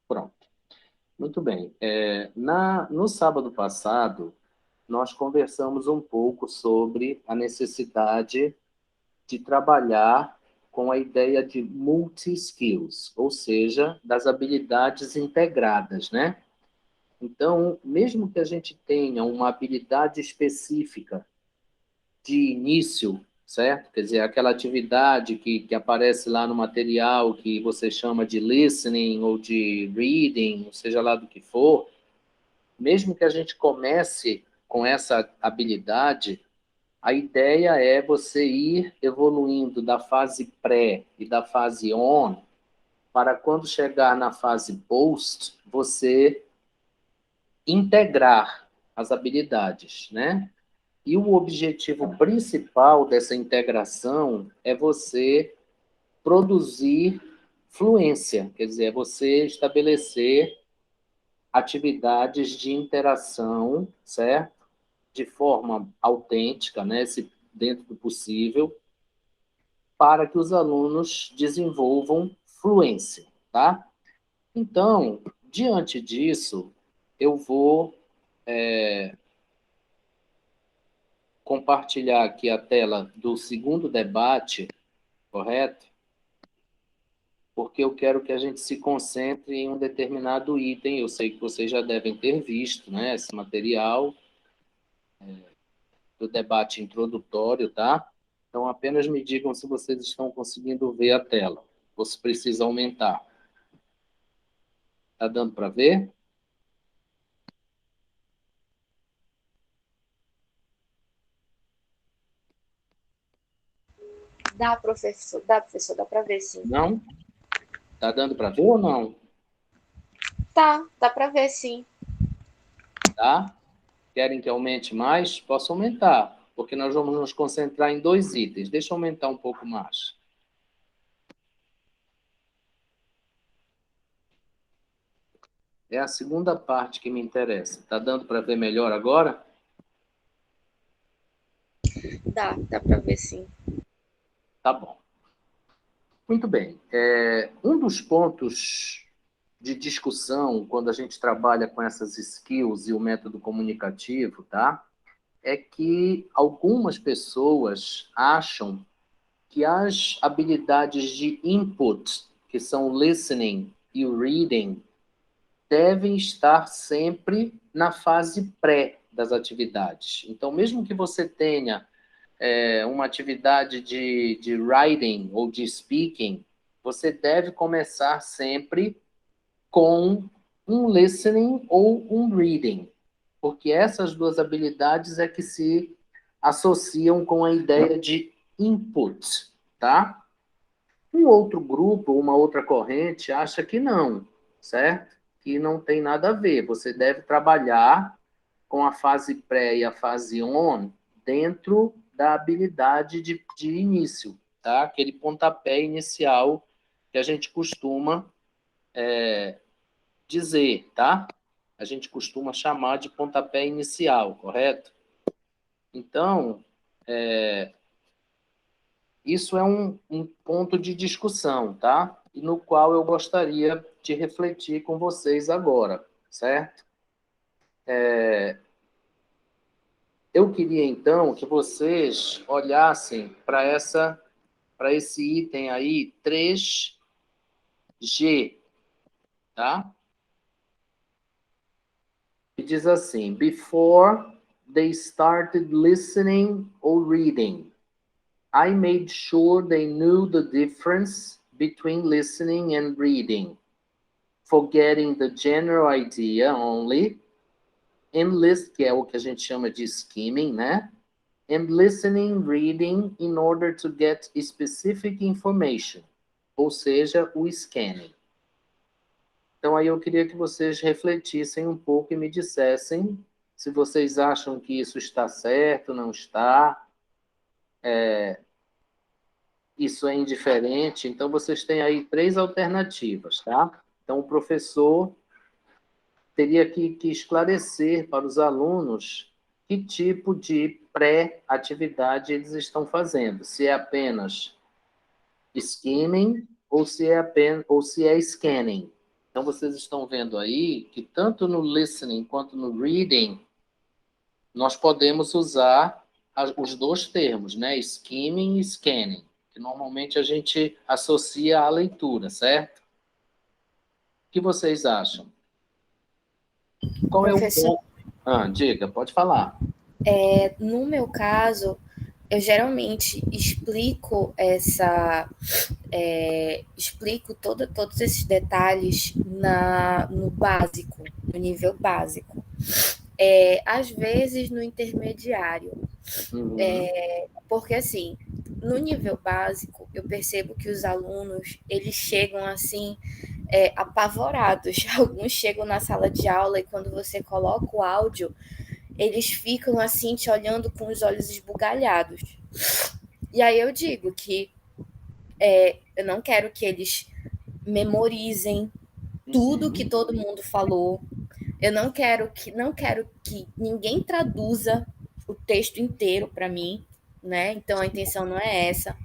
Pronto. Muito bem. No sábado passado, nós conversamos um pouco sobre a necessidade de trabalhar com a ideia de multi-skills, ou seja, das habilidades integradas, né? Então, mesmo que a gente tenha uma habilidade específica de início, certo? Quer dizer, aquela atividade que aparece lá no material que você chama de listening ou de reading, seja lá do que for, mesmo que a gente comece com essa habilidade, a ideia é você ir evoluindo da fase pré e da fase on, para quando chegar na fase post, você integrar as habilidades, né? E o objetivo principal dessa integração é você produzir fluência, quer dizer, é você estabelecer atividades de interação, certo? De forma autêntica, né? Se dentro do possível, para que os alunos desenvolvam fluência, tá? Então, diante disso, eu vou compartilhar aqui a tela do segundo debate, correto? Porque eu quero que a gente se concentre em um determinado item. Eu sei que vocês já devem ter visto, né, esse material do debate introdutório, tá? Então, apenas me digam se vocês estão conseguindo ver a tela, ou se precisa aumentar. Está dando para ver? Dá pra ver sim. Não? Está dando para ver ou não? Dá pra ver sim. Tá? Querem que aumente mais? Posso aumentar, porque nós vamos nos concentrar em dois itens. Deixa eu aumentar um pouco mais. É a segunda parte que me interessa. Está dando para ver melhor agora? Dá pra ver sim. Tá bom. Muito bem. Um dos pontos de discussão quando a gente trabalha com essas skills e o método comunicativo, tá? É que algumas pessoas acham que as habilidades de input, que são o listening e o reading, devem estar sempre na fase pré das atividades. Então, mesmo que você tenha uma atividade de writing ou de speaking, você deve começar sempre com um listening ou um reading, porque essas duas habilidades é que se associam com a ideia de input, tá? Um outro grupo, uma outra corrente, acha que não, certo? Que não tem nada a ver. Você deve trabalhar com a fase pré e a fase on dentro da habilidade de início, tá? Aquele pontapé inicial que a gente costuma dizer, tá? A gente costuma chamar de pontapé inicial, correto? Então, isso é um ponto de discussão, tá? E no qual eu gostaria de refletir com vocês agora, certo? Eu queria, então, que vocês olhassem para esse item aí, 3G, tá? Que diz assim, before they started listening or reading, I made sure they knew the difference between listening and reading, forgetting the general idea only, and list, que é o que a gente chama de skimming, né? And listening, reading, in order to get specific information, ou seja, o scanning. Então, aí eu queria que vocês refletissem um pouco e me dissessem se vocês acham que isso está certo, não está, isso é indiferente. Então, vocês têm aí 3 alternativas, tá? Então, o professor teria que esclarecer para os alunos que tipo de pré-atividade eles estão fazendo. Se é apenas skimming ou se é scanning, Então, vocês estão vendo aí que tanto no listening quanto no reading, nós podemos usar os dois termos, né? Skimming e scanning, que normalmente a gente associa à leitura, certo? O que vocês acham? Qual é o Professor, ponto? Diga, pode falar. no meu caso, eu geralmente explico todos esses detalhes no básico, no nível básico. Às vezes no intermediário. Uhum. Porque assim, no nível básico, eu percebo que os alunos, eles chegam assim, apavorados. Alguns chegam na sala de aula e quando você coloca o áudio, eles ficam assim, te olhando com os olhos esbugalhados. E aí eu digo que eu não quero que eles memorizem tudo que todo mundo falou. Eu não quero que ninguém traduza o texto inteiro para mim, né? Então a intenção não é essa.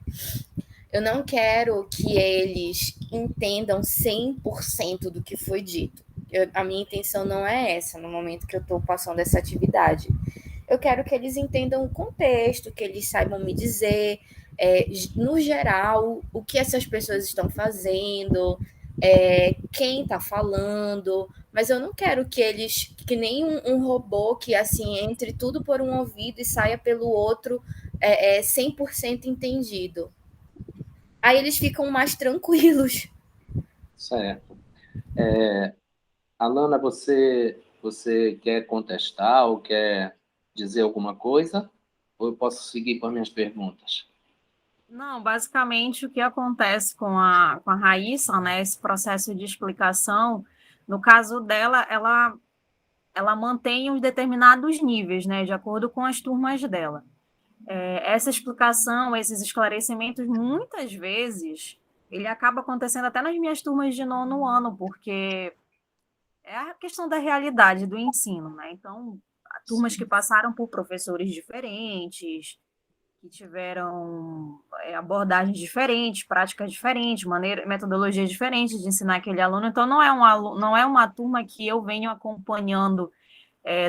Eu não quero que eles entendam 100% do que foi dito. A minha intenção não é essa no momento que eu estou passando essa atividade. Eu quero que eles entendam o contexto, que eles saibam me dizer, no geral, o que essas pessoas estão fazendo, quem está falando, mas eu não quero que eles, que nem um robô que assim entre tudo por um ouvido e saia pelo outro 100% entendido. Aí eles ficam mais tranquilos. Certo. Alana, você quer contestar ou quer dizer alguma coisa? Ou eu posso seguir com as minhas perguntas? Não, basicamente o que acontece com a Raíssa, né, esse processo de explicação, no caso dela, ela mantém os determinados níveis, né, de acordo com as turmas dela. Essa explicação, esses esclarecimentos, muitas vezes, ele acaba acontecendo até nas minhas turmas de nono ano, porque é a questão da realidade do ensino, né? Então, há turmas que Sim. passaram por professores diferentes, que tiveram abordagens diferentes, práticas diferentes, metodologias diferentes de ensinar aquele aluno. Então, não é uma turma que eu venho acompanhando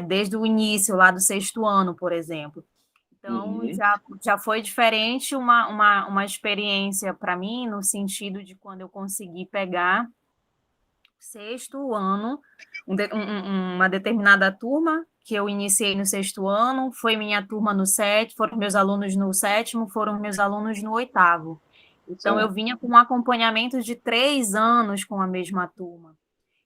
desde o início, lá do sexto ano, por exemplo. Então, Uhum. já foi diferente uma experiência para mim, no sentido de quando eu consegui pegar sexto ano, uma determinada turma que eu iniciei no sexto ano, foi minha turma no sétimo, foram meus alunos no sétimo, foram meus alunos no oitavo. Então, eu Certo. vinha com um acompanhamento de 3 anos com a mesma turma.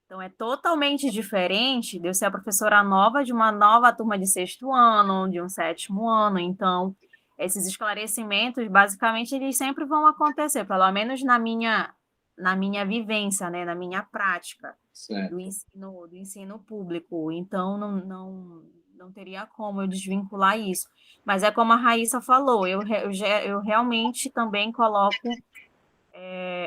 Então, é totalmente diferente de eu ser a professora nova de uma nova turma de sexto ano, de um sétimo ano. Então, esses esclarecimentos, basicamente, eles sempre vão acontecer, pelo menos na minha vivência, né, na minha prática Certo. do ensino público. Então, não teria como eu desvincular isso. Mas é como a Raíssa falou, eu realmente também coloco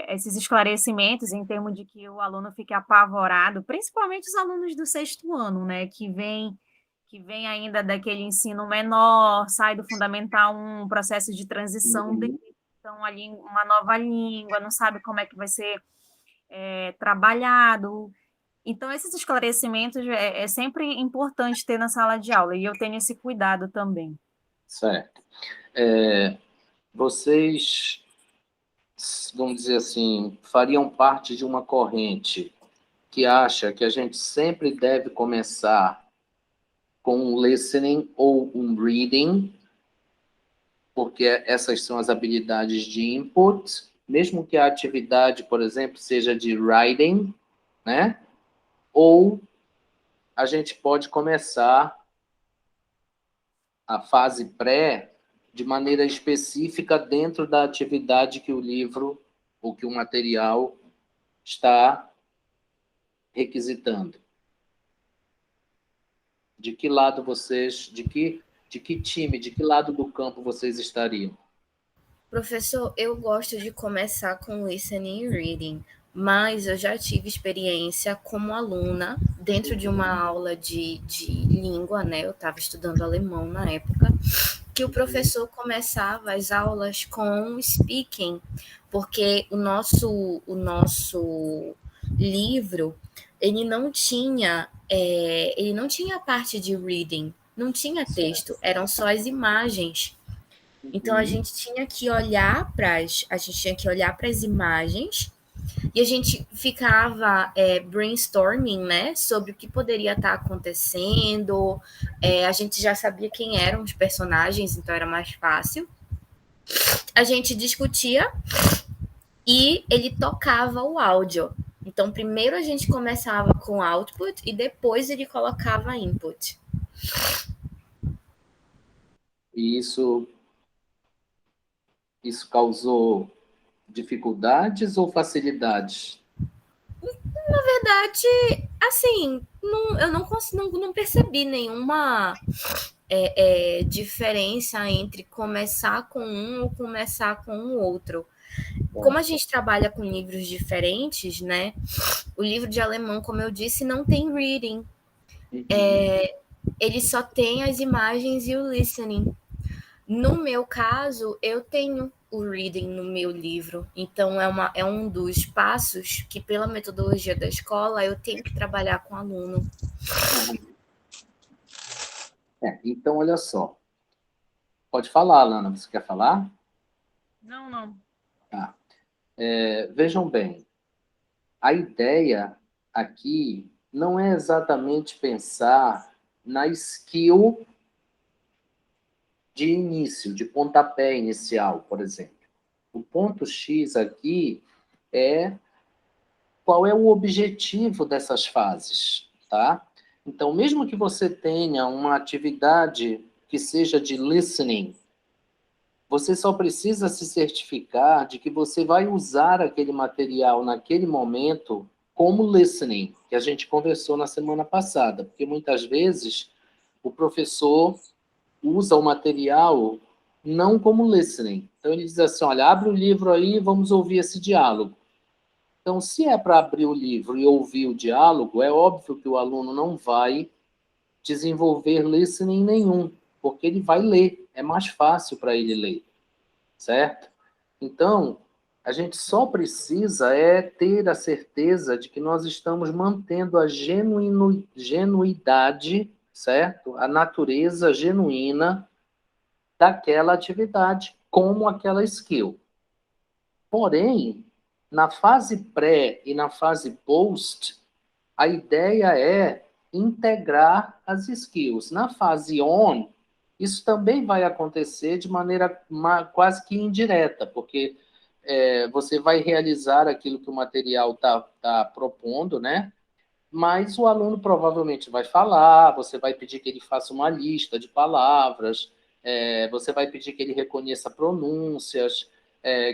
esses esclarecimentos em termos de que o aluno fique apavorado, principalmente os alunos do sexto ano, né, que vem ainda daquele ensino menor, sai do Fundamental 1, processo de transição Uhum. dele, então ali uma nova língua, não sabe como é que vai ser trabalhado. Então, esses esclarecimentos é sempre importante ter na sala de aula, e eu tenho esse cuidado também. Certo. Vocês, vamos dizer assim, fariam parte de uma corrente que acha que a gente sempre deve começar com um listening ou um reading, porque essas são as habilidades de input, mesmo que a atividade, por exemplo, seja de writing, né? Ou a gente pode começar a fase pré de maneira específica dentro da atividade que o livro ou que o material está requisitando. De que lado vocês, de que time, de que lado do campo vocês estariam? Professor, eu gosto de começar com listening e reading, mas eu já tive experiência como aluna dentro de uma aula de língua, né? Eu estava estudando alemão na época, que o professor começava as aulas com speaking, porque o nosso livro, ele não tinha a parte de reading, não tinha texto, eram só as imagens. Então a gente tinha que olhar para as imagens e a gente ficava brainstorming, né, sobre o que poderia estar acontecendo. A gente já sabia quem eram os personagens, então era mais fácil. A gente discutia e ele tocava o áudio. Então, primeiro a gente começava com output e depois ele colocava input. E isso causou dificuldades ou facilidades? Na verdade, assim, eu não percebi nenhuma diferença entre começar com um ou começar com o outro. Como a gente trabalha com livros diferentes, né? O livro de alemão, como eu disse, não tem reading. Ele só tem as imagens e o listening. No meu caso, eu tenho o reading no meu livro. Então, é um dos passos que, pela metodologia da escola, eu tenho que trabalhar com o aluno. Então, olha só. Pode falar, Alana, você quer falar? Não. Tá. Vejam bem, a ideia aqui não é exatamente pensar na skill de início, de pontapé inicial, por exemplo. O ponto X aqui é qual é o objetivo dessas fases, tá? Então, mesmo que você tenha uma atividade que seja de listening, você só precisa se certificar de que você vai usar aquele material naquele momento como listening, que a gente conversou na semana passada, porque muitas vezes o professor usa o material não como listening. Então, ele diz assim, olha, abre o livro aí e vamos ouvir esse diálogo. Então, se é para abrir o livro e ouvir o diálogo, é óbvio que o aluno não vai desenvolver listening nenhum, porque ele vai ler, é mais fácil para ele ler, certo? Então, a gente só precisa ter a certeza de que nós estamos mantendo a genuidade, certo? A natureza genuína daquela atividade, como aquela skill. Porém, na fase pré e na fase post, a ideia é integrar as skills. Na fase on, isso também vai acontecer de maneira quase que indireta, porque você vai realizar aquilo que o material tá propondo, né? Mas o aluno provavelmente vai falar, você vai pedir que ele faça uma lista de palavras, você vai pedir que ele reconheça pronúncias,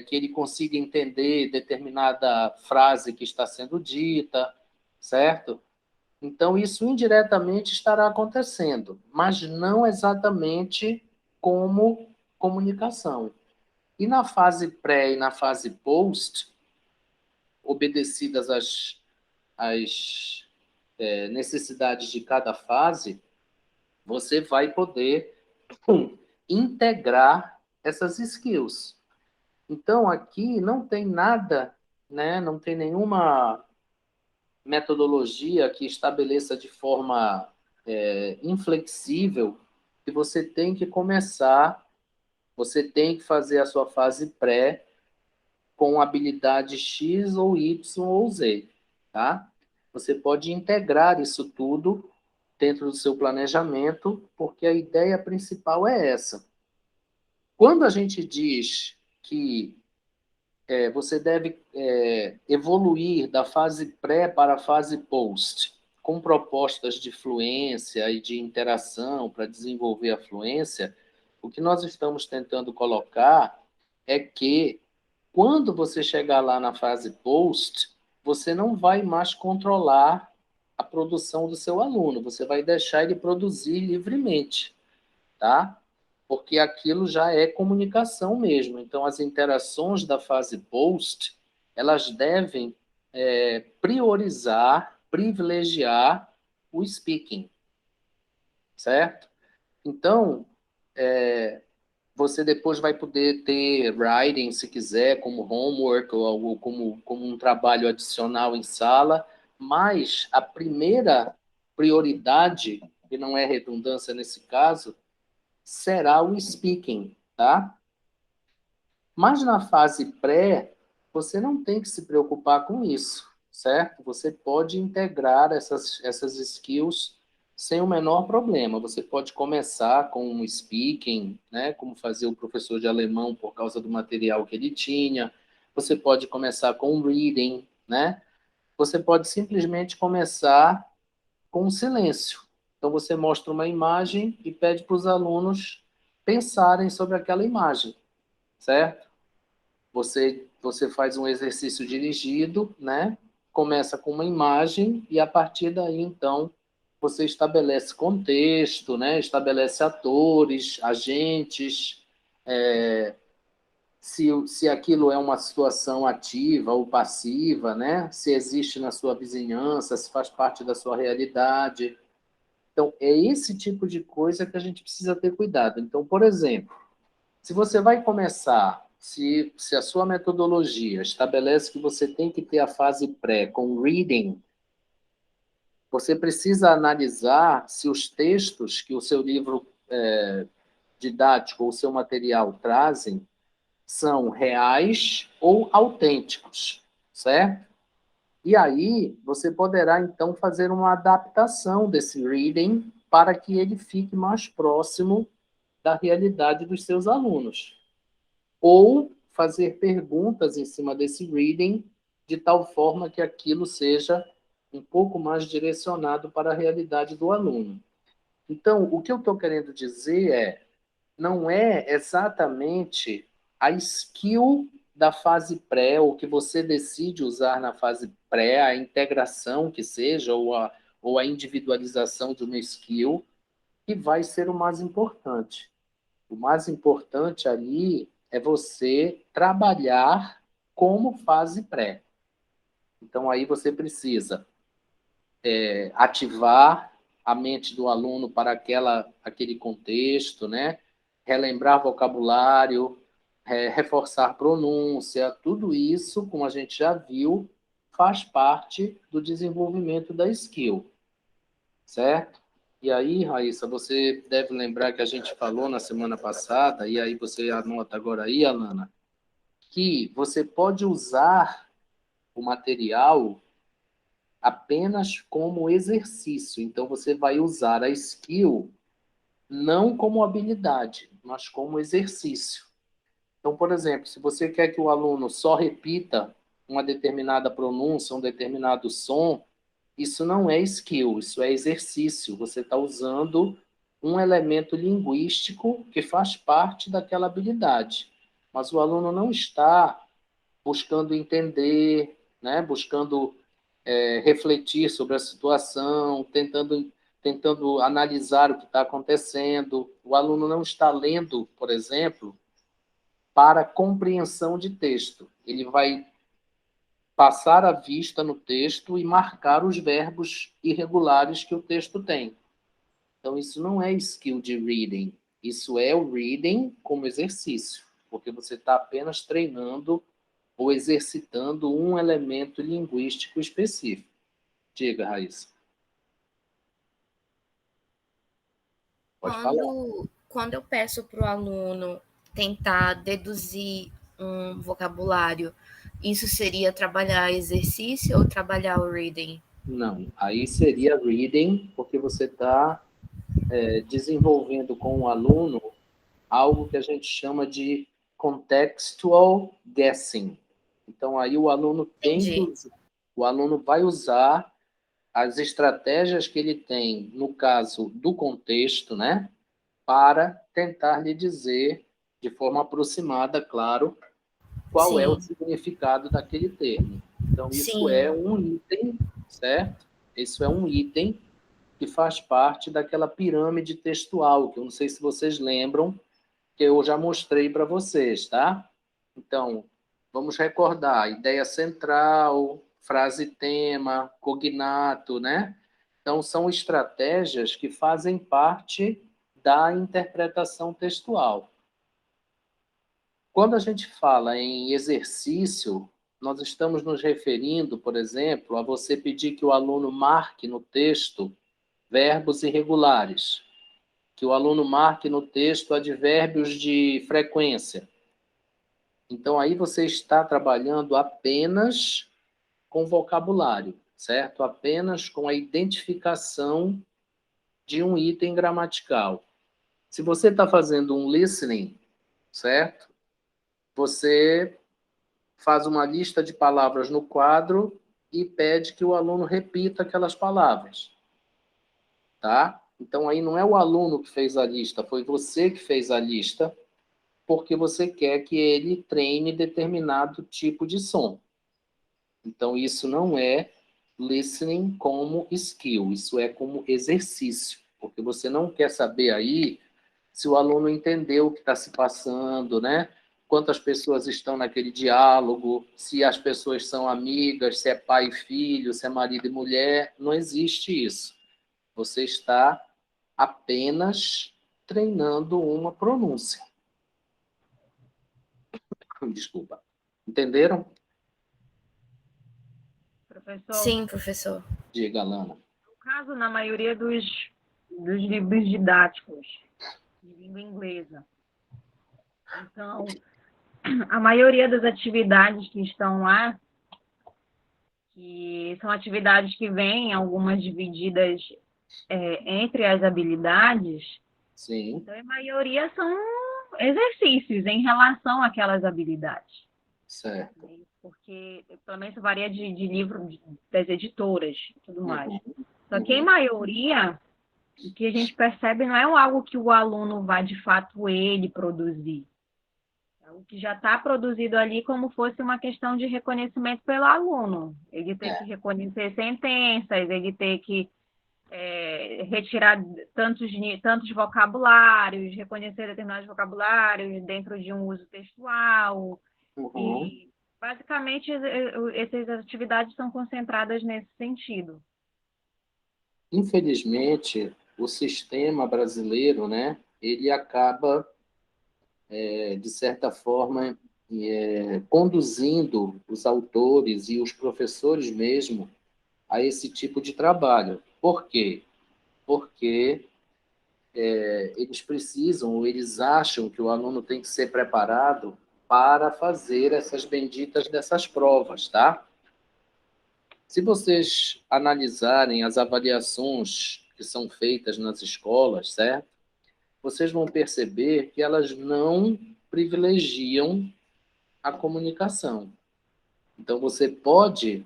que ele consiga entender determinada frase que está sendo dita, certo? Então, isso indiretamente estará acontecendo, mas não exatamente como comunicação. E na fase pré e na fase post, obedecidas às necessidades de cada fase, você vai poder integrar essas skills. Então, aqui não tem nada, né, não tem nenhuma metodologia que estabeleça de forma inflexível que você tem que começar, você tem que fazer a sua fase pré com habilidade X ou Y ou Z, tá? Você pode integrar isso tudo dentro do seu planejamento, porque a ideia principal é essa. Quando a gente diz que você deve evoluir da fase pré para a fase post, com propostas de fluência e de interação para desenvolver a fluência, o que nós estamos tentando colocar é que, quando você chegar lá na fase post, você não vai mais controlar a produção do seu aluno, você vai deixar ele produzir livremente, tá? Porque aquilo já é comunicação mesmo. Então, as interações da fase post, elas devem priorizar, privilegiar o speaking, certo? Então, Você depois vai poder ter writing, se quiser, como homework ou como um trabalho adicional em sala, mas a primeira prioridade, que não é redundância nesse caso, será o speaking, tá? Mas na fase pré, você não tem que se preocupar com isso, certo? Você pode integrar essas skills sem o menor problema. Você pode começar com um speaking, né? Como fazia o professor de alemão por causa do material que ele tinha. Você pode começar com um reading, né? Você pode simplesmente começar com um silêncio. Então você mostra uma imagem e pede para os alunos pensarem sobre aquela imagem, certo? Você faz um exercício dirigido, né? Começa com uma imagem e a partir daí, então, você estabelece contexto, né? Estabelece atores, agentes, se aquilo é uma situação ativa ou passiva, né? Se existe na sua vizinhança, se faz parte da sua realidade. Então, é esse tipo de coisa que a gente precisa ter cuidado. Então, por exemplo, se você vai começar, se a sua metodologia estabelece que você tem que ter a fase pré com reading, você precisa analisar se os textos que o seu livro didático ou o seu material trazem são reais ou autênticos, certo? E aí, você poderá, então, fazer uma adaptação desse reading para que ele fique mais próximo da realidade dos seus alunos. Ou fazer perguntas em cima desse reading, de tal forma que aquilo seja um pouco mais direcionado para a realidade do aluno. Então, o que eu estou querendo dizer não é exatamente a skill da fase pré, ou que você decide usar na fase pré, a integração que seja, ou a individualização de uma skill, que vai ser o mais importante. O mais importante ali é você trabalhar como fase pré. Então, aí você precisa ativar a mente do aluno para aquele contexto, né? Relembrar vocabulário, reforçar pronúncia, tudo isso, como a gente já viu, faz parte do desenvolvimento da skill, certo? E aí, Raíssa, você deve lembrar que a gente falou na semana passada, e aí você anota agora aí, Alana, que você pode usar o material apenas como exercício. Então, você vai usar a skill não como habilidade, mas como exercício. Então, por exemplo, se você quer que o aluno só repita uma determinada pronúncia, um determinado som, isso não é skill, isso é exercício. Você está usando um elemento linguístico que faz parte daquela habilidade. Mas o aluno não está buscando entender, né? Buscando refletir sobre a situação, tentando analisar o que está acontecendo. O aluno não está lendo, por exemplo, para compreensão de texto. Ele vai passar a vista no texto e marcar os verbos irregulares que o texto tem. Então, isso não é skill de reading. Isso é o reading como exercício, porque você está apenas treinando ou exercitando um elemento linguístico específico. Diga, Raíssa. Pode falar. Quando eu peço para o aluno tentar deduzir um vocabulário, isso seria trabalhar exercício ou trabalhar o reading? Não, aí seria reading, porque você está desenvolvendo com o aluno algo que a gente chama de contextual guessing. Então, aí o aluno vai usar as estratégias que ele tem, no caso do contexto, né, para tentar lhe dizer, de forma aproximada, claro, qual é o Sim, significado daquele termo. Então, isso é sim, um item, certo? Isso é um item que faz parte daquela pirâmide textual, que eu não sei se vocês lembram, que eu já mostrei para vocês, tá? Então, vamos recordar: ideia central, frase tema, cognato, né? Então, são estratégias que fazem parte da interpretação textual. Quando a gente fala em exercício, nós estamos nos referindo, por exemplo, a você pedir que o aluno marque no texto verbos irregulares, que o aluno marque no texto advérbios de frequência. Então, aí você está trabalhando apenas com vocabulário, certo? Apenas com a identificação de um item gramatical. Se você está fazendo um listening, certo? Você faz uma lista de palavras no quadro e pede que o aluno repita aquelas palavras, tá? Então, aí não é o aluno que fez a lista, foi você que fez a lista, porque você quer que ele treine determinado tipo de som. Então, isso não é listening como skill, isso é como exercício, porque você não quer saber aí se o aluno entendeu o que está se passando, né? Quantas pessoas estão naquele diálogo, se as pessoas são amigas, se é pai e filho, se é marido e mulher, não existe isso. Você está apenas treinando uma pronúncia. Desculpa. Entenderam? Professor, Sim, professor. Diga, Lana. no caso, na maioria dos livros didáticos de língua inglesa, então, a maioria das atividades que estão lá, que são atividades que vêm, algumas divididas entre as habilidades, Sim. então a maioria são exercícios em relação àquelas habilidades. Certo. Porque, pelo menos, varia de livro das editoras e tudo mais. Só que, em Uhum. maioria, o que a gente percebe não é algo que o aluno vai, de fato, ele produzir. É algo que já está produzido ali como fosse uma questão de reconhecimento pelo aluno. Ele tem que reconhecer sentenças, ele tem que retirar tantos vocabulários, reconhecer determinados vocabulários dentro de um uso textual. Uhum. E, basicamente, essas atividades são concentradas nesse sentido. Infelizmente, o sistema brasileiro, né, ele acaba, de certa forma, conduzindo os autores e os professores mesmo a esse tipo de trabalho. Por quê? Porque eles precisam, ou eles acham que o aluno tem que ser preparado para fazer essas benditas dessas provas, tá? Se vocês analisarem as avaliações que são feitas nas escolas, certo? Vocês vão perceber que elas não privilegiam a comunicação. Então, você pode,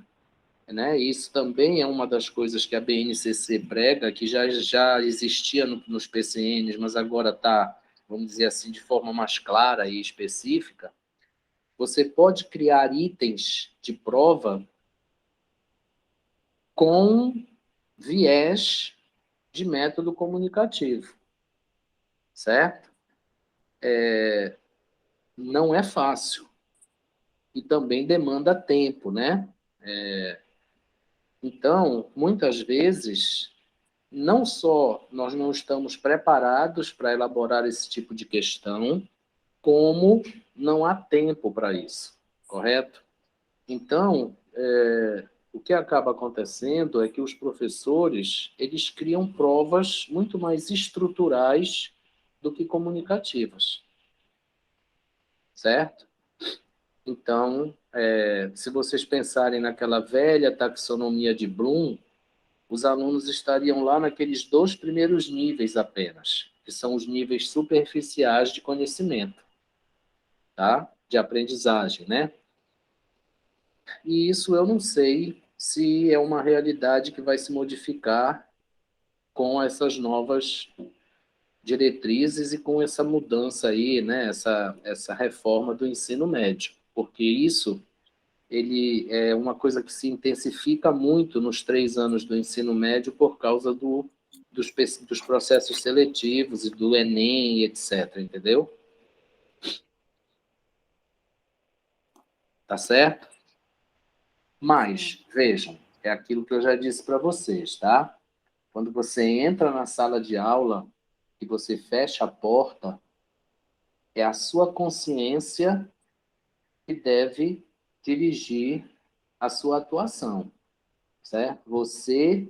né, isso também é uma das coisas que a BNCC prega, que já existia nos PCNs, mas agora está, vamos dizer assim, de forma mais clara e específica. Você pode criar itens de prova com viés de método comunicativo, certo? Não é fácil e também demanda tempo, né? Então, muitas vezes, não só nós não estamos preparados para elaborar esse tipo de questão, como não há tempo para isso, correto? Então, o que acaba acontecendo é que os professores, eles criam provas muito mais estruturais do que comunicativas, certo? Então, se vocês pensarem naquela velha taxonomia de Bloom, os alunos estariam lá naqueles 2 primeiros níveis apenas, que são os níveis superficiais de conhecimento, tá? De aprendizagem, né? E isso eu não sei se é uma realidade que vai se modificar com essas novas diretrizes e com essa mudança aí, né? Essa reforma do ensino médio, porque isso ele é uma coisa que se intensifica muito nos 3 anos do ensino médio por causa dos processos seletivos e do Enem, etc., entendeu? Tá certo? Mas, vejam, é aquilo que eu já disse para vocês, tá? Quando você entra na sala de aula e você fecha a porta, É a sua consciência que deve dirigir a sua atuação, certo? Você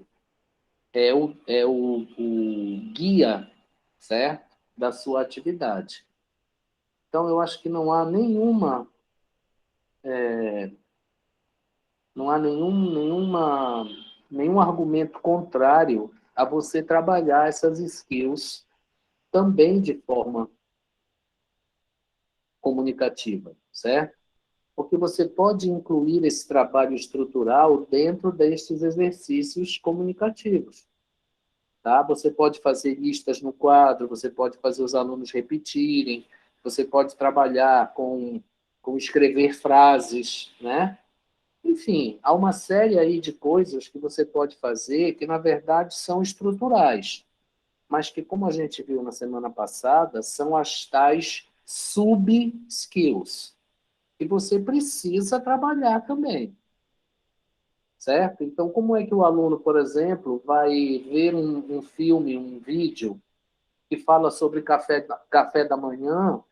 é o guia, certo? Da sua atividade. Então, eu acho que não há nenhum argumento contrário a você trabalhar essas skills também de forma comunicativa, certo? Porque você pode incluir esse trabalho estrutural dentro destes exercícios comunicativos. Tá? Você pode fazer listas no quadro, você pode fazer os alunos repetirem, você pode trabalhar com escrever frases, né? Enfim, há uma série aí de coisas que você pode fazer que, na verdade, são estruturais, mas que, como a gente viu na semana passada, são as tais sub-skills, que você precisa trabalhar também, certo? Então, como é que o aluno, por exemplo, vai ver um filme, um vídeo que fala sobre café da manhã,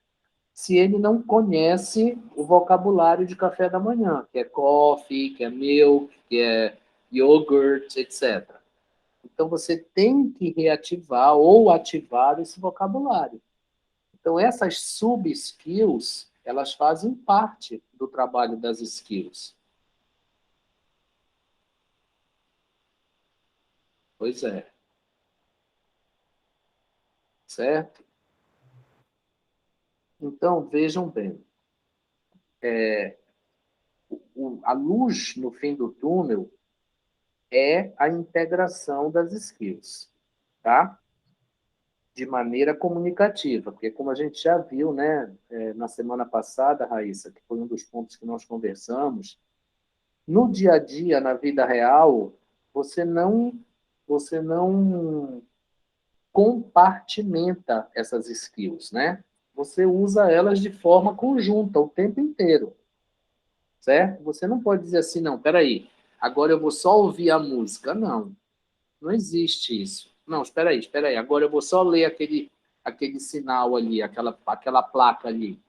se ele não conhece o vocabulário de café da manhã, que é coffee, que é milk, que é yogurt, etc. Então, você tem que reativar ou ativar esse vocabulário. Então, essas sub-skills, elas fazem parte do trabalho das skills. Pois é, certo? Então, vejam bem, a luz no fim do túnel é a integração das skills, tá? De maneira comunicativa, porque como a gente já viu, né, na semana passada, Raíssa, que foi um dos pontos que nós conversamos, no dia a dia, na vida real, você não compartimenta essas skills, né? Você usa elas de forma conjunta o tempo inteiro, certo? Você não pode dizer assim, não, peraí, agora eu vou só ouvir a música. Não, não existe isso. Não, espera aí, agora eu vou só ler aquele sinal ali, aquela placa ali.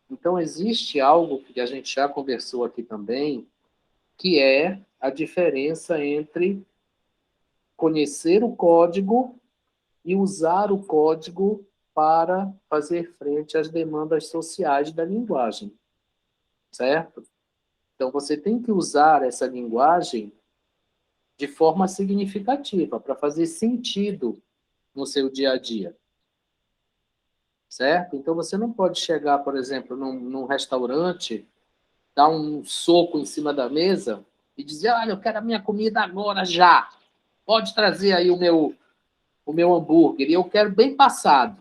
Então, existe algo que a gente já conversou aqui também, que é a diferença entre conhecer o código e usar o código para fazer frente às demandas sociais da linguagem, certo? Então, você tem que usar essa linguagem de forma significativa, para fazer sentido no seu dia a dia, certo? Então, você não pode chegar, por exemplo, num restaurante, dar um soco em cima da mesa e dizer, olha, eu quero a minha comida agora, já. Pode trazer aí o meu hambúrguer, e eu quero bem passado.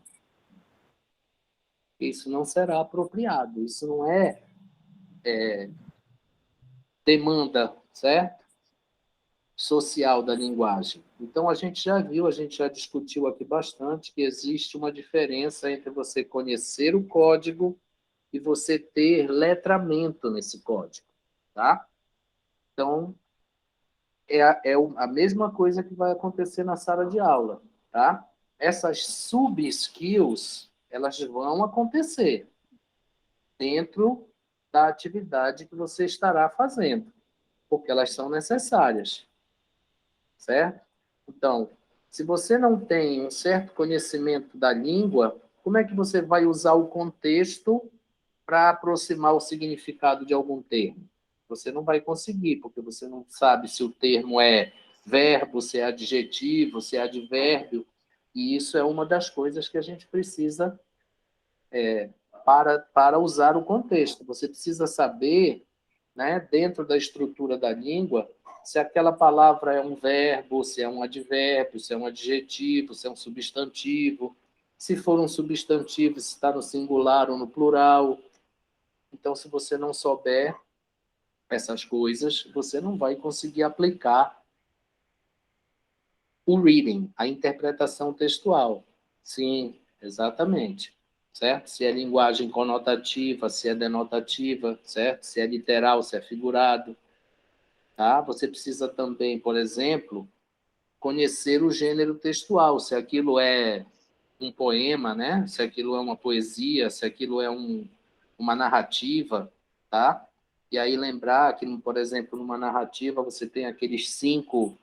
Isso não será apropriado, isso não é demanda, certo? Social da linguagem. Então, a gente já viu, a gente já discutiu aqui bastante que existe uma diferença entre você conhecer o código e você ter letramento nesse código, tá? Então, é a mesma coisa que vai acontecer na sala de aula, tá? Essas sub-skills, elas vão acontecer dentro da atividade que você estará fazendo, porque elas são necessárias, certo? Então, se você não tem um certo conhecimento da língua, como é que você vai usar o contexto para aproximar o significado de algum termo? Você não vai conseguir, porque você não sabe se o termo é verbo, se é adjetivo, se é advérbio, e isso é uma das coisas que a gente precisa para usar o contexto. Você precisa saber, né, dentro da estrutura da língua, se aquela palavra é um verbo, se é um advérbio, se é um adjetivo, se é um substantivo, se for um substantivo, se está no singular ou no plural. Então, se você não souber essas coisas, você não vai conseguir aplicar o reading, a interpretação textual. Sim, exatamente. Certo? Se é linguagem conotativa, se é denotativa, certo? Se é literal, se é figurado. Tá? Você precisa também, por exemplo, conhecer o gênero textual, se aquilo é um poema, né? Se aquilo é uma poesia, se aquilo é uma narrativa, tá? E aí lembrar que, por exemplo, numa narrativa você tem aqueles 5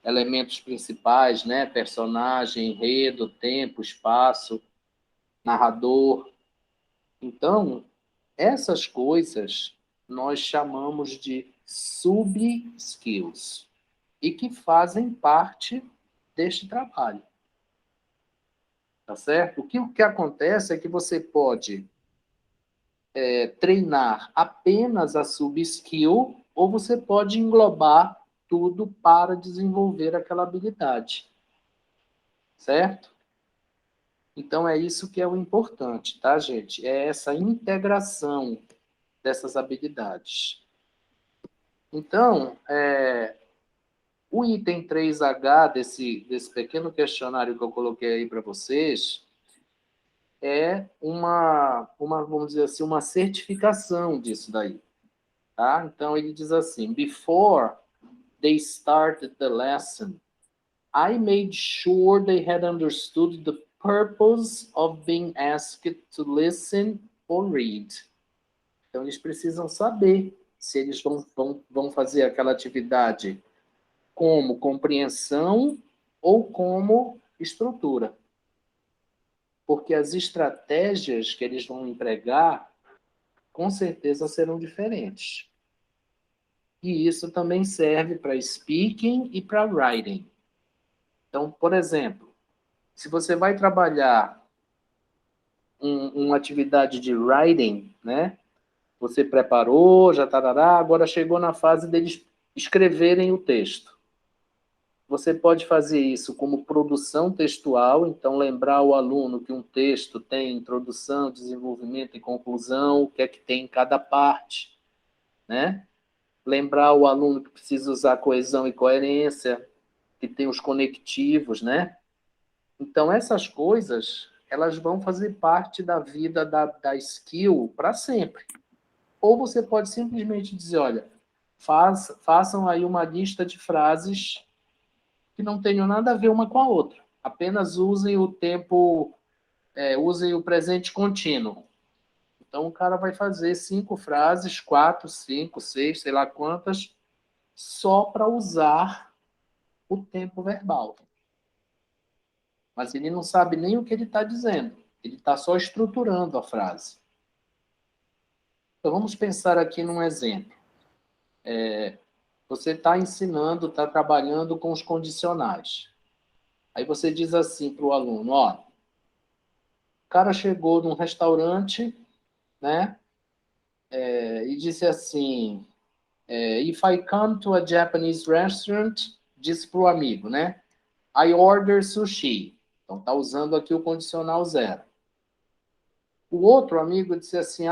elementos principais, né? Personagem, enredo, tempo, espaço, narrador. Então, essas coisas nós chamamos de sub-skills e que fazem parte deste trabalho. Tá certo? O que acontece é que você pode treinar apenas a sub-skill ou você pode englobar tudo para desenvolver aquela habilidade. Certo? Então, é isso que é o importante, tá, gente? É essa integração dessas habilidades. Então, o item 3H desse pequeno questionário que eu coloquei aí para vocês é vamos dizer assim, uma certificação disso daí. Tá? Então, ele diz assim, before they started the lesson, I made sure they had understood the purpose of being asked to listen or read. Então, eles precisam saber se eles vão fazer aquela atividade como compreensão ou como estrutura. Porque as estratégias que eles vão empregar, com certeza, serão diferentes. E isso também serve para speaking e para writing. Então, por exemplo, se você vai trabalhar uma atividade de writing, né? Você preparou, já tarará, agora chegou na fase deles escreverem o texto. Você pode fazer isso como produção textual, então lembrar o aluno que um texto tem introdução, desenvolvimento e conclusão, o que é que tem em cada parte, né? Lembrar o aluno que precisa usar coesão e coerência, que tem os conectivos, né? Então, essas coisas, elas vão fazer parte da vida da skill para sempre. Ou você pode simplesmente dizer, olha, façam aí uma lista de frases que não tenham nada a ver uma com a outra. Apenas usem o tempo, usem o presente contínuo. Então, o cara vai fazer 5 frases, 4, 5, 6, sei lá quantas, só para usar o tempo verbal. Mas ele não sabe nem o que ele está dizendo. Ele está só estruturando a frase. Então, vamos pensar aqui num exemplo. Você está ensinando, está trabalhando com os condicionais. Aí você diz assim para o aluno, ó, o cara chegou num restaurante, né, e disse assim, if I come to a Japanese restaurant, disse para o amigo, né, I order sushi. Então, está usando aqui o condicional 0. O outro amigo disse assim,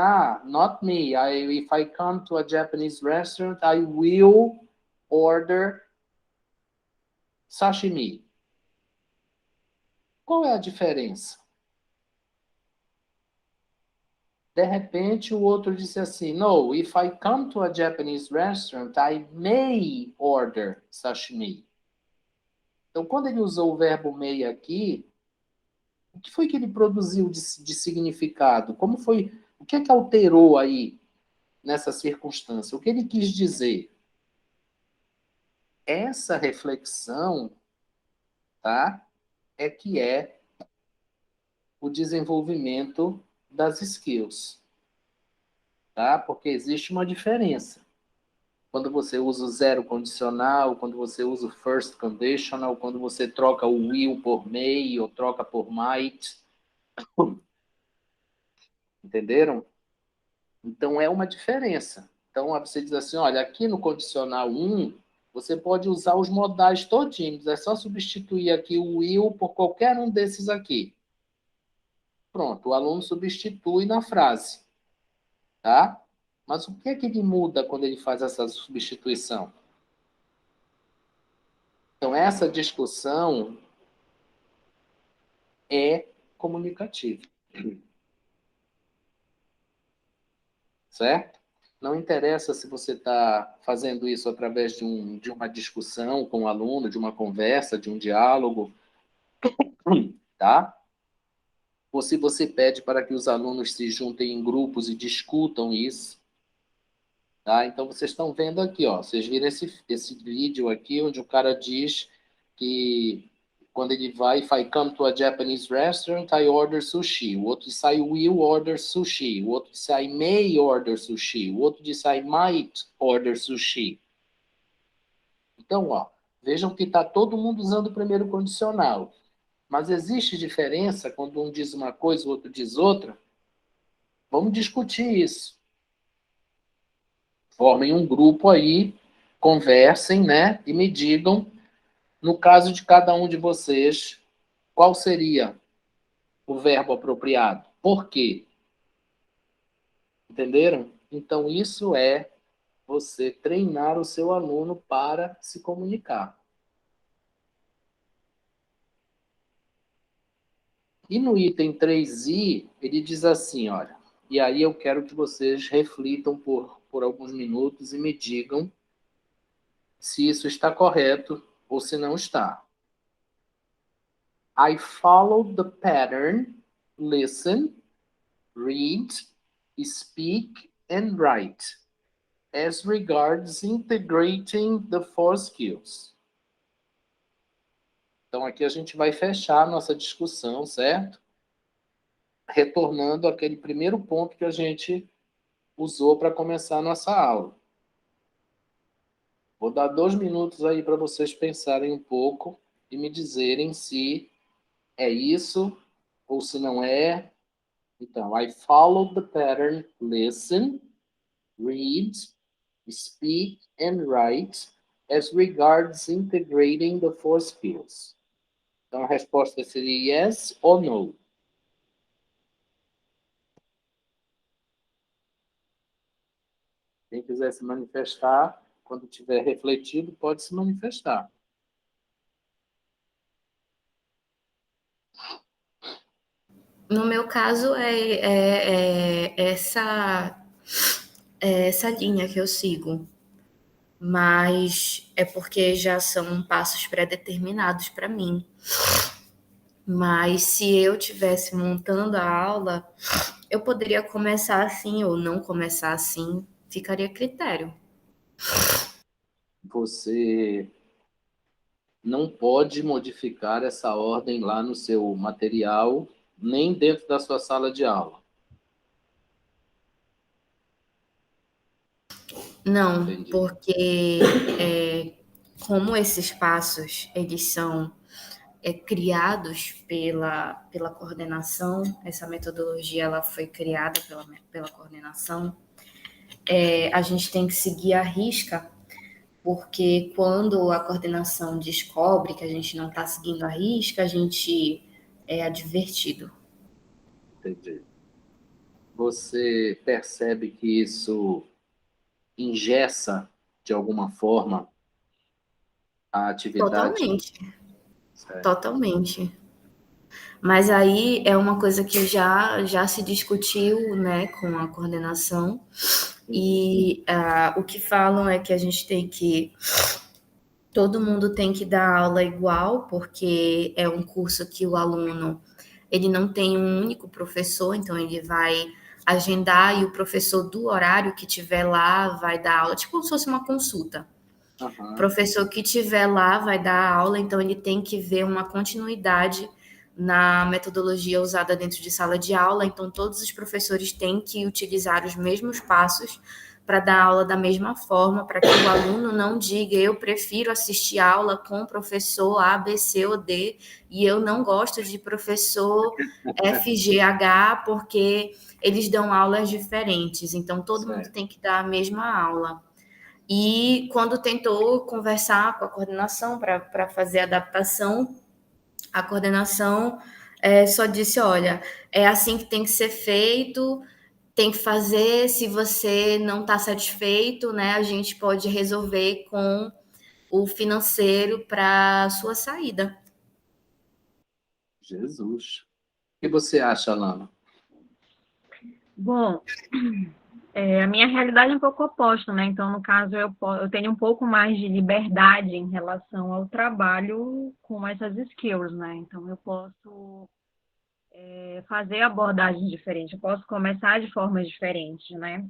not me. If I come to a Japanese restaurant, I will order sashimi. Qual é a diferença? De repente, o outro disse assim, no, if I come to a Japanese restaurant, I may order sashimi. Então, quando ele usou o verbo may aqui, o que foi que ele produziu de significado? Como foi? O que é que alterou aí nessa circunstância? O que ele quis dizer? Essa reflexão, tá? É que é o desenvolvimento das skills, tá? Porque existe uma diferença. Quando você usa o zero condicional, quando você usa o first conditional, quando você troca o will por may ou troca por might. Entenderam? Então, é uma diferença. Então, você diz assim, olha, aqui no condicional 1, você pode usar os modais todinhos. É só substituir aqui o will por qualquer um desses aqui. Pronto, o aluno substitui na frase. Tá? Mas o que é que ele muda quando ele faz essa substituição? Então, essa discussão é comunicativa. Certo? Não interessa se você está fazendo isso através de uma discussão com o aluno, de uma conversa, de um diálogo, tá? ou se você pede para que os alunos se juntem em grupos e discutam isso. Tá? Então, vocês estão vendo aqui, ó, vocês viram esse vídeo aqui, onde o cara diz que quando ele vai, if I come to a Japanese restaurant, I order sushi. O outro diz, I will order sushi. O outro diz, I may order sushi. O outro diz, I might order sushi. Então, ó, vejam que está todo mundo usando o primeiro condicional. Mas existe diferença quando um diz uma coisa, o outro diz outra? Vamos discutir isso. Formem um grupo aí, conversem, né? E me digam, no caso de cada um de vocês, qual seria o verbo apropriado? Por quê? Entenderam? Então, isso é você treinar o seu aluno para se comunicar. E no item 3i, ele diz assim, olha, e aí eu quero que vocês reflitam por alguns minutos e me digam se isso está correto ou se não está. I followed the pattern, listen, read, speak, and write, as regards integrating the four skills. Então, aqui a gente vai fechar a nossa discussão, certo? Retornando àquele primeiro ponto que a gente usou para começar a nossa aula. Vou dar 2 minutos aí para vocês pensarem um pouco e me dizerem se é isso ou se não é. Então, I followed the pattern, listen, read, speak, and write, as regards integrating the four skills. Então, a resposta seria yes ou no. Quem quiser se manifestar, quando tiver refletido, pode se manifestar. No meu caso, essa linha que eu sigo, mas é porque já são passos pré-determinados para mim. Mas se eu estivesse montando a aula, eu poderia começar assim ou não começar assim, ficaria a critério. Você não pode modificar essa ordem lá no seu material, nem dentro da sua sala de aula. Não, Entendi. porque como esses passos, eles são criados pela coordenação, essa metodologia ela foi criada pela coordenação, a gente tem que seguir à risca, porque quando a coordenação descobre que a gente não está seguindo à risca, a gente é advertido. Entendi. Você percebe que isso engessa, de alguma forma, a atividade? Totalmente, Certo. totalmente. Mas aí é uma coisa que já se discutiu, né, com a coordenação, e o que falam é que a gente tem que... Todo mundo tem que dar aula igual, porque é um curso que o aluno ele não tem um único professor, então ele vai agendar e o professor do horário que tiver lá vai dar aula, tipo como se fosse uma consulta. Uhum. O professor que tiver lá vai dar aula, então ele tem que ver uma continuidade na metodologia usada dentro de sala de aula, então todos os professores têm que utilizar os mesmos passos para dar aula da mesma forma, para que o aluno não diga eu prefiro assistir aula com o professor A, B, C ou D, e eu não gosto de professor F, G, H, porque eles dão aulas diferentes, então todo mundo tem que dar a mesma aula. E quando tentou conversar com a coordenação para fazer a adaptação, a coordenação só disse, olha, é assim que tem que ser feito, tem que fazer, se você não está satisfeito, né, a gente pode resolver com o financeiro para a sua saída. Jesus. O que você acha, Alana? Bom, a minha realidade é um pouco oposta, né? Então, no caso, eu tenho um pouco mais de liberdade em relação ao trabalho com essas skills, né? Então, eu posso fazer abordagens diferentes, eu posso começar de formas diferentes, né?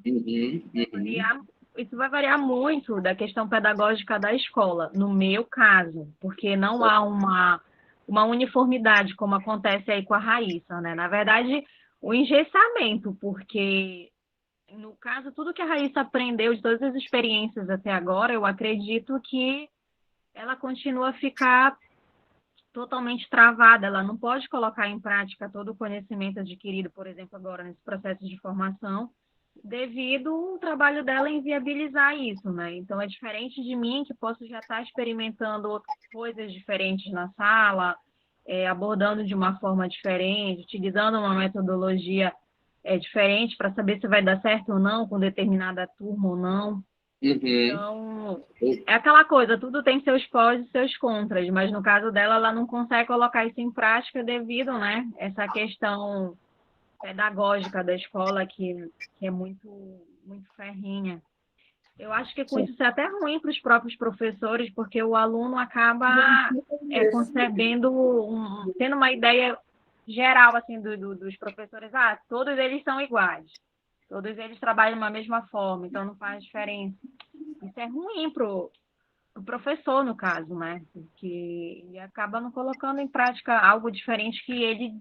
Isso vai variar muito da questão pedagógica da escola, no meu caso, porque não há uma uniformidade, como acontece aí com a Raíssa, né? Na verdade, o engessamento, porque, no caso, tudo que a Raíssa aprendeu de todas as experiências até agora, eu acredito que ela continua a ficar totalmente travada, ela não pode colocar em prática todo o conhecimento adquirido, por exemplo, agora nesse processo de formação, devido ao trabalho dela em viabilizar isso, né? Então, é diferente de mim, que posso já estar experimentando coisas diferentes na sala, abordando de uma forma diferente, utilizando uma metodologia diferente para saber se vai dar certo ou não com determinada turma ou não. Então, é aquela coisa, tudo tem seus prós e seus contras, mas no caso dela, ela não consegue colocar isso em prática devido, né, essa questão pedagógica da escola que é muito, muito ferrenha. Eu acho que com isso é até ruim para os próprios professores, porque o aluno acaba concebendo, tendo uma ideia geral assim dos professores, todos eles são iguais, todos eles trabalham da mesma forma, então não faz diferença. Isso é ruim para o professor, no caso, né? Porque ele acaba não colocando em prática algo diferente que ele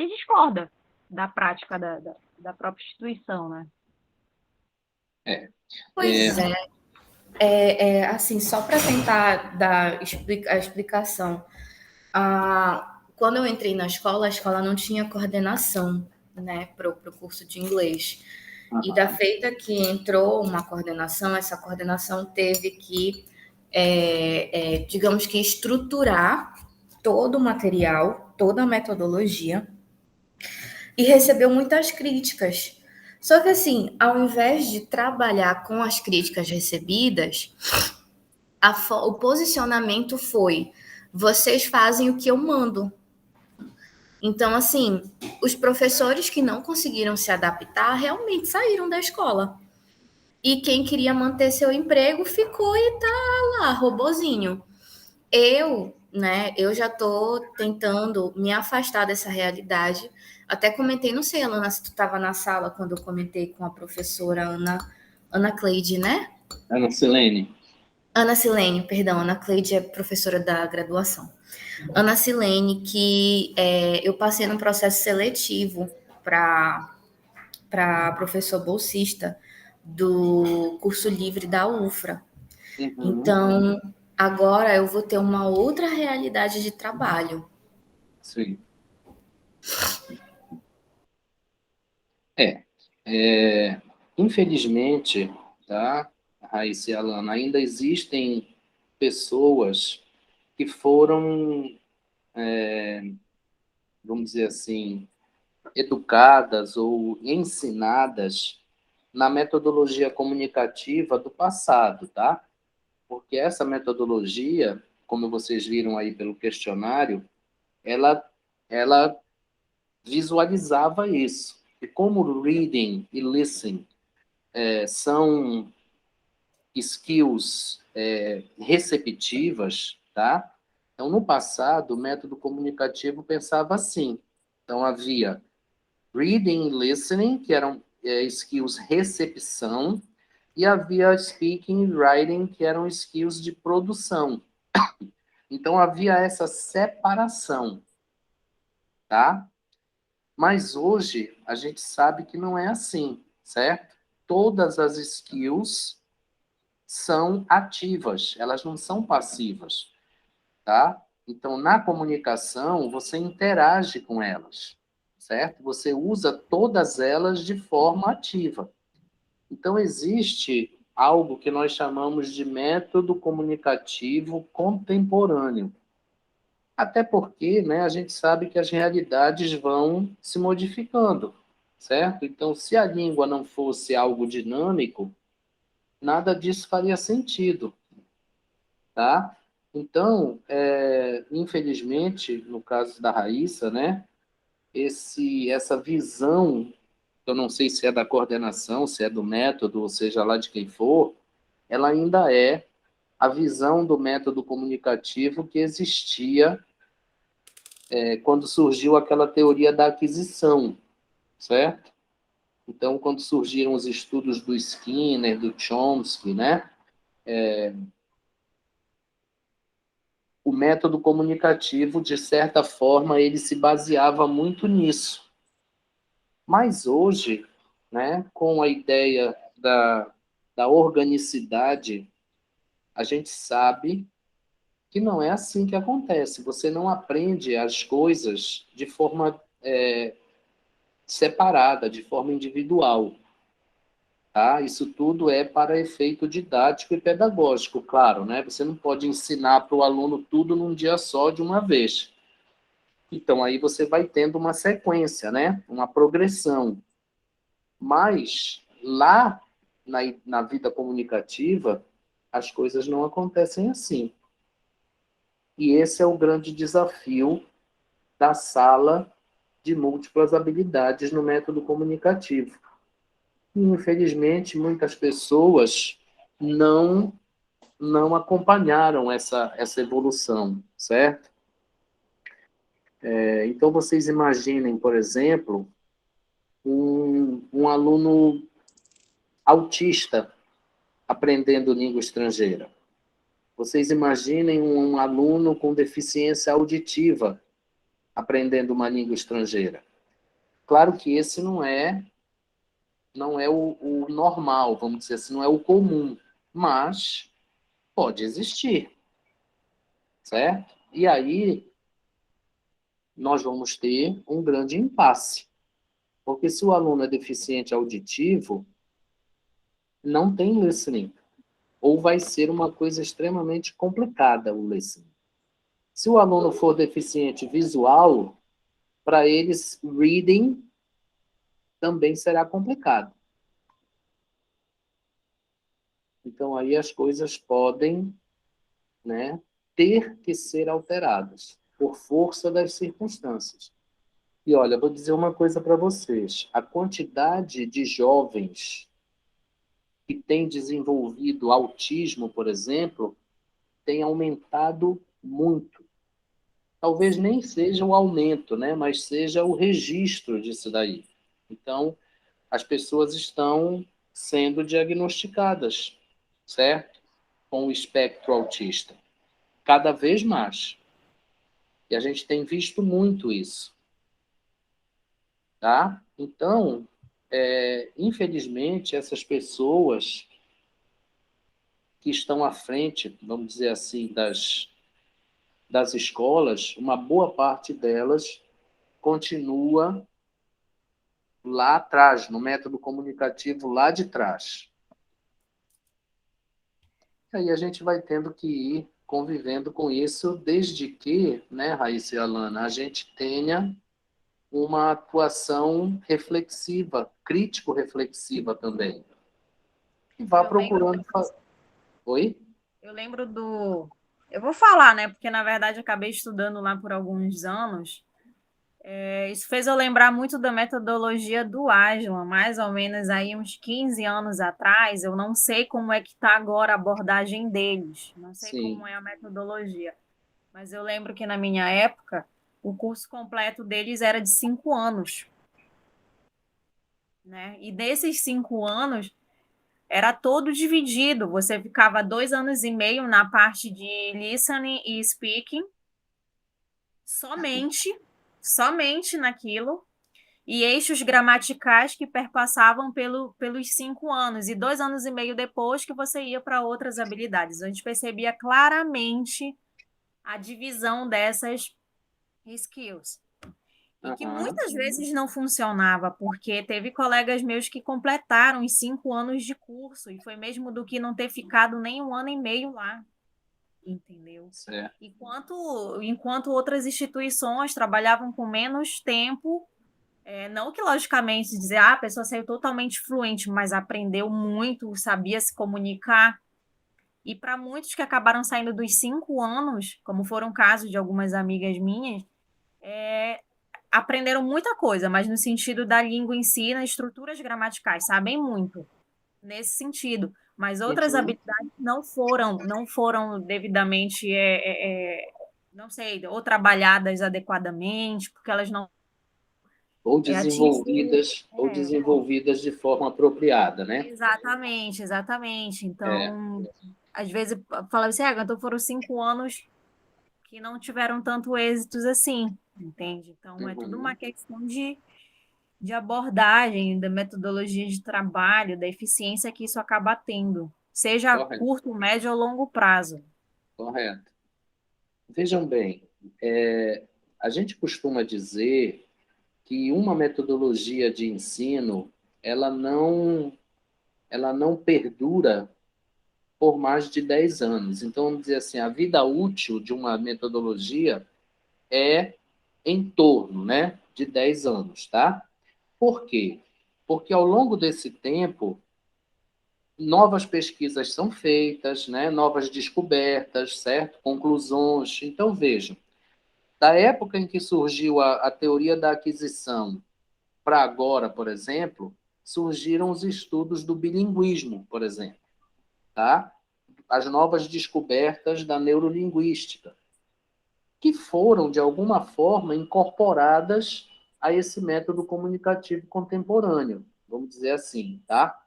discorda da prática da própria instituição, né? Pois assim, só para tentar dar a explicação. Quando eu entrei na escola, a escola não tinha coordenação, né, para o curso de inglês. E da feita que entrou uma coordenação, essa coordenação teve que, digamos que, estruturar todo o material, toda a metodologia, e recebeu muitas críticas. Só que, assim, ao invés de trabalhar com as críticas recebidas, o posicionamento foi: vocês fazem o que eu mando. Então, assim, os professores que não conseguiram se adaptar realmente saíram da escola. E quem queria manter seu emprego ficou e tá lá, robozinho. Eu já tô tentando me afastar dessa realidade. Até comentei, não sei, Alana, se tu estava na sala quando eu comentei com a professora Ana Cleide, né? Ana Silene. Ana Silene, perdão, Ana Cleide é professora da graduação. Ana Silene, que eu passei num processo seletivo para professor bolsista do curso livre da UFRA. Então, agora eu vou ter uma outra realidade de trabalho. Sim. Infelizmente, tá, Raíssa e Alana, ainda existem pessoas que foram, vamos dizer assim, educadas ou ensinadas na metodologia comunicativa do passado, tá? Porque essa metodologia, como vocês viram aí pelo questionário, ela visualizava isso. E como reading e listening são skills receptivas, tá? Então, no passado, o método comunicativo pensava assim. Então, havia reading e listening, que eram skills recepção, e havia speaking e writing, que eram skills de produção. Então, havia essa separação, tá? Mas hoje, a gente sabe que não é assim, certo? Todas as skills são ativas, elas não são passivas, tá? Então, na comunicação, você interage com elas, certo? Você usa todas elas de forma ativa. Então, existe algo que nós chamamos de método comunicativo contemporâneo. Até porque, né, a gente sabe que as realidades vão se modificando, certo? Então, se a língua não fosse algo dinâmico, nada disso faria sentido, tá? Então, infelizmente, no caso da Raíssa, né, essa visão, eu não sei se é da coordenação, se é do método, ou seja lá de quem for, ela ainda é a visão do método comunicativo que existia quando surgiu aquela teoria da aquisição, certo? Então, quando surgiram os estudos do Skinner, do Chomsky, né? O método comunicativo, de certa forma, ele se baseava muito nisso. Mas hoje, né, com a ideia da organicidade, a gente sabe que não é assim que acontece. Você não aprende as coisas de forma separada, de forma individual. Tá? Isso tudo é para efeito didático e pedagógico, claro, né? Você não pode ensinar para o aluno tudo num dia só, de uma vez. Então, aí você vai tendo uma sequência, né? Uma progressão. Mas, lá na vida comunicativa, as coisas não acontecem assim. E esse é o grande desafio da sala de múltiplas habilidades no método comunicativo. E, infelizmente, muitas pessoas não acompanharam essa evolução, certo? Então, vocês imaginem, por exemplo, um aluno autista aprendendo língua estrangeira. Vocês imaginem um aluno com deficiência auditiva aprendendo uma língua estrangeira. Claro que esse não é o normal, vamos dizer assim, não é o comum, mas pode existir, certo? E aí nós vamos ter um grande impasse, porque se o aluno é deficiente auditivo, não tem listening, ou vai ser uma coisa extremamente complicada o listening. Se o aluno for deficiente visual, para eles, reading também será complicado. Então, aí as coisas podem, né, ter que ser alteradas por força das circunstâncias. E olha, vou dizer uma coisa para vocês. A quantidade de jovens que têm desenvolvido autismo, por exemplo, tem aumentado muito. Talvez nem seja o aumento, né, mas seja o registro disso daí. Então, as pessoas estão sendo diagnosticadas, certo? Com o espectro autista. Cada vez mais. E a gente tem visto muito isso. Tá? Então, infelizmente, essas pessoas que estão à frente, vamos dizer assim, das escolas, uma boa parte delas continua lá atrás, no método comunicativo lá de trás. E aí a gente vai tendo que ir convivendo com isso, desde que, né, Raíssa e Alana, a gente tenha uma atuação reflexiva, crítico-reflexiva também. E vá procurando... Oi? Eu lembro do... Eu vou falar, né? Porque, na verdade, eu acabei estudando lá por alguns anos. Isso fez eu lembrar muito da metodologia do Aslan, mais ou menos aí uns 15 anos atrás. Eu não sei como é que está agora a abordagem deles, não sei Sim. como é a metodologia, mas eu lembro que na minha época o curso completo deles era de 5 anos, né? E desses 5 anos era todo dividido. Você ficava 2 anos e meio na parte de listening e speaking, somente naquilo, e eixos gramaticais que perpassavam pelos 5 anos, e 2 anos e meio depois que você ia para outras habilidades. A gente percebia claramente a divisão dessas skills. E que muitas vezes não funcionava, porque teve colegas meus que completaram os 5 anos de curso, e foi mesmo do que não ter ficado nem 1 ano e meio lá. Entendeu? Certo. Enquanto outras instituições trabalhavam com menos tempo. Não que, logicamente, dizer a pessoa saiu totalmente fluente, mas aprendeu muito, sabia se comunicar. E para muitos que acabaram saindo dos 5 anos, como foram casos de algumas amigas minhas, aprenderam muita coisa, mas no sentido da língua em si, nas estruturas gramaticais, sabem muito nesse sentido. Mas outras habilidades não foram devidamente não sei, ou trabalhadas adequadamente, porque elas não Ou atingem. desenvolvidas de forma apropriada, né? Exatamente, exatamente. É. Então, às vezes falava assim, então foram 5 anos que não tiveram tanto êxitos assim, entende? Então, é tudo uma Uhum. questão de abordagem, da metodologia de trabalho, da eficiência que isso acaba tendo, seja a Correto, curto, médio ou longo prazo. correto. Vejam bem, a gente costuma dizer que uma metodologia de ensino ela não perdura por mais de 10 anos. Então, vamos dizer assim, a vida útil de uma metodologia é em torno, né, de 10 anos, tá? Por quê? Porque ao longo desse tempo, novas pesquisas são feitas, né, novas descobertas, certo? Conclusões. Então, vejam, da época em que surgiu a teoria da aquisição para agora, por exemplo, surgiram os estudos do bilinguismo, por exemplo, tá? As novas descobertas da neurolinguística, que foram, de alguma forma, incorporadas a esse método comunicativo contemporâneo, vamos dizer assim, tá?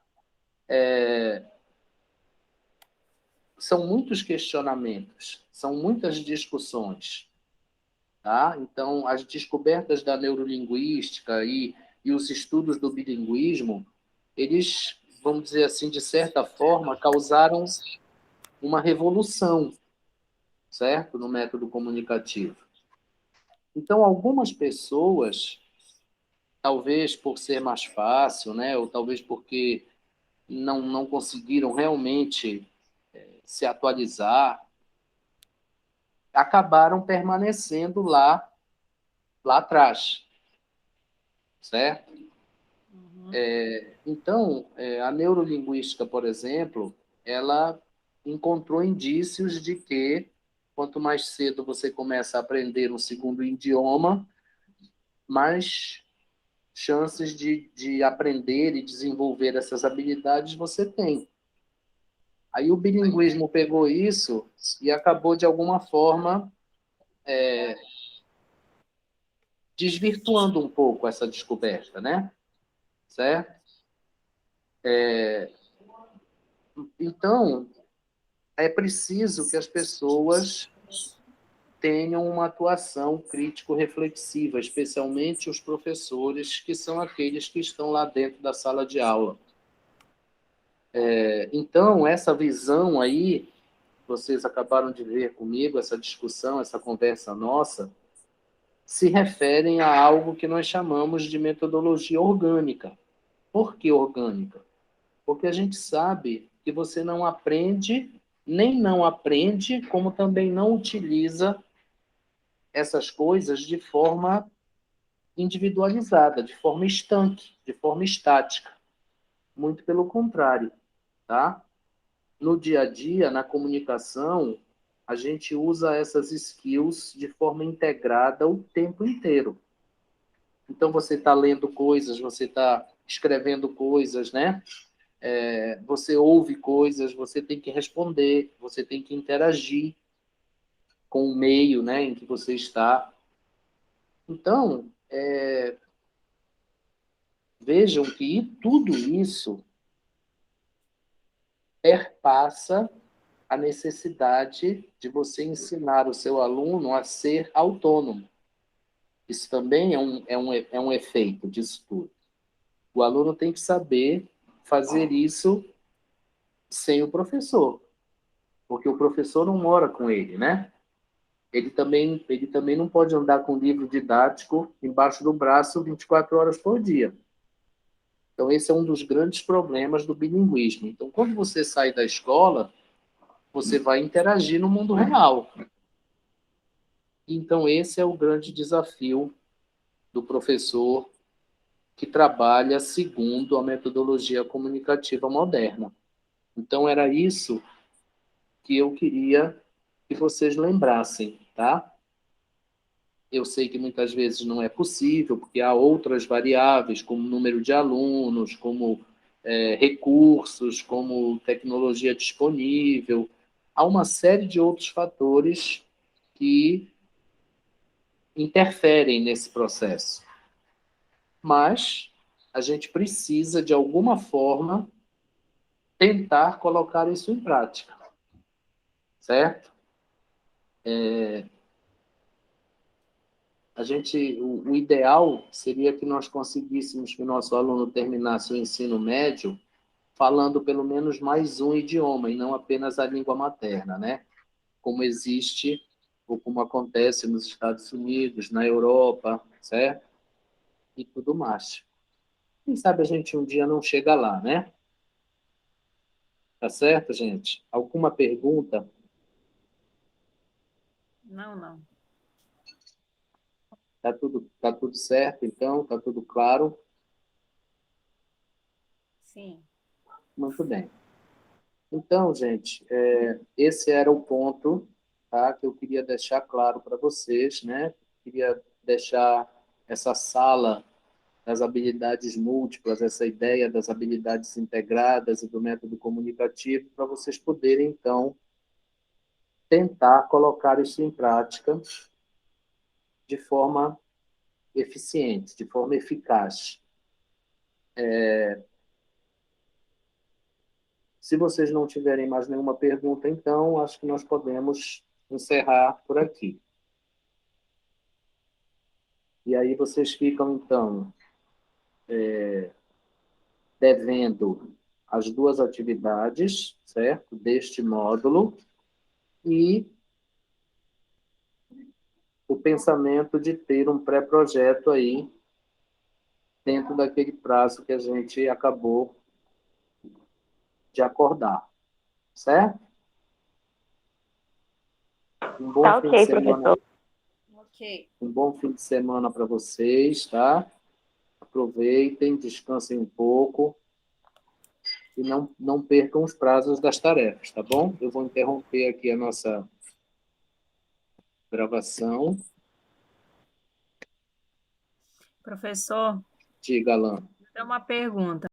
São muitos questionamentos, são muitas discussões, tá? Então, as descobertas da neurolinguística e os estudos do bilinguismo, eles, vamos dizer assim, de certa forma, causaram uma revolução, certo? No método comunicativo. Então, algumas pessoas, talvez por ser mais fácil, né? Ou talvez porque não conseguiram realmente se atualizar, acabaram permanecendo lá atrás, certo? Uhum. Então, a neurolinguística, por exemplo, ela encontrou indícios de que quanto mais cedo você começa a aprender um segundo idioma, mais chances de aprender e desenvolver essas habilidades você tem. Aí o bilinguismo pegou isso e acabou, de alguma forma, desvirtuando um pouco essa descoberta, né? Certo? Então, é preciso que as pessoas tenham uma atuação crítico-reflexiva, especialmente os professores, que são aqueles que estão lá dentro da sala de aula. Então, essa visão aí, vocês acabaram de ver comigo, essa discussão, essa conversa nossa, se referem a algo que nós chamamos de metodologia orgânica. Por que orgânica? Porque a gente sabe que você não aprende, nem não aprende, como também não utiliza essas coisas de forma individualizada, de forma estanque, de forma estática. Muito pelo contrário, tá? No dia a dia, na comunicação, a gente usa essas skills de forma integrada o tempo inteiro. Então, você está lendo coisas, você está escrevendo coisas, né? Você ouve coisas, você tem que responder, você tem que interagir com o meio, né, em que você está. Então, vejam que tudo isso perpassa a necessidade de você ensinar o seu aluno a ser autônomo. Isso também é um efeito disso tudo. O aluno tem que saber fazer isso sem o professor, porque o professor não mora com ele, né? Ele também não pode andar com um livro didático embaixo do braço 24 horas por dia. Então, esse é um dos grandes problemas do bilinguismo. Então, quando você sai da escola, você vai interagir no mundo real. Então, esse é o grande desafio do professor que trabalha segundo a metodologia comunicativa moderna. Então, era isso que eu queria que vocês lembrassem, tá? Eu sei que muitas vezes não é possível, porque há outras variáveis, como número de alunos, como recursos, como tecnologia disponível. Há uma série de outros fatores que interferem nesse processo. Mas a gente precisa, de alguma forma, tentar colocar isso em prática, certo? O ideal seria que nós conseguíssemos que o nosso aluno terminasse o ensino médio falando pelo menos mais um idioma, e não apenas a língua materna, né? Como existe, ou como acontece nos Estados Unidos, na Europa, certo? E tudo mais. Quem sabe a gente um dia não chega lá, né? Tá certo, gente? Alguma pergunta? Não. Tá tudo certo, então? Tá tudo claro? Sim. Muito bem. Então, gente, esse era o ponto, tá, que eu queria deixar claro para vocês, né? Queria deixar essa sala das habilidades múltiplas, essa ideia das habilidades integradas e do método comunicativo, para vocês poderem, então, tentar colocar isso em prática de forma eficiente, de forma eficaz. Se vocês não tiverem mais nenhuma pergunta, então, acho que nós podemos encerrar por aqui. E aí vocês ficam, então, devendo as duas atividades, certo? Deste módulo, e o pensamento de ter um pré-projeto aí, dentro daquele prazo que a gente acabou de acordar, certo? Um bom Tá fim de ok, semana, professor. Ok. um bom fim de semana para vocês, tá? Aproveitem, descansem um pouco e não percam os prazos das tarefas, tá bom? Eu vou interromper aqui a nossa gravação. Professor, Diga, Alan. tem uma pergunta.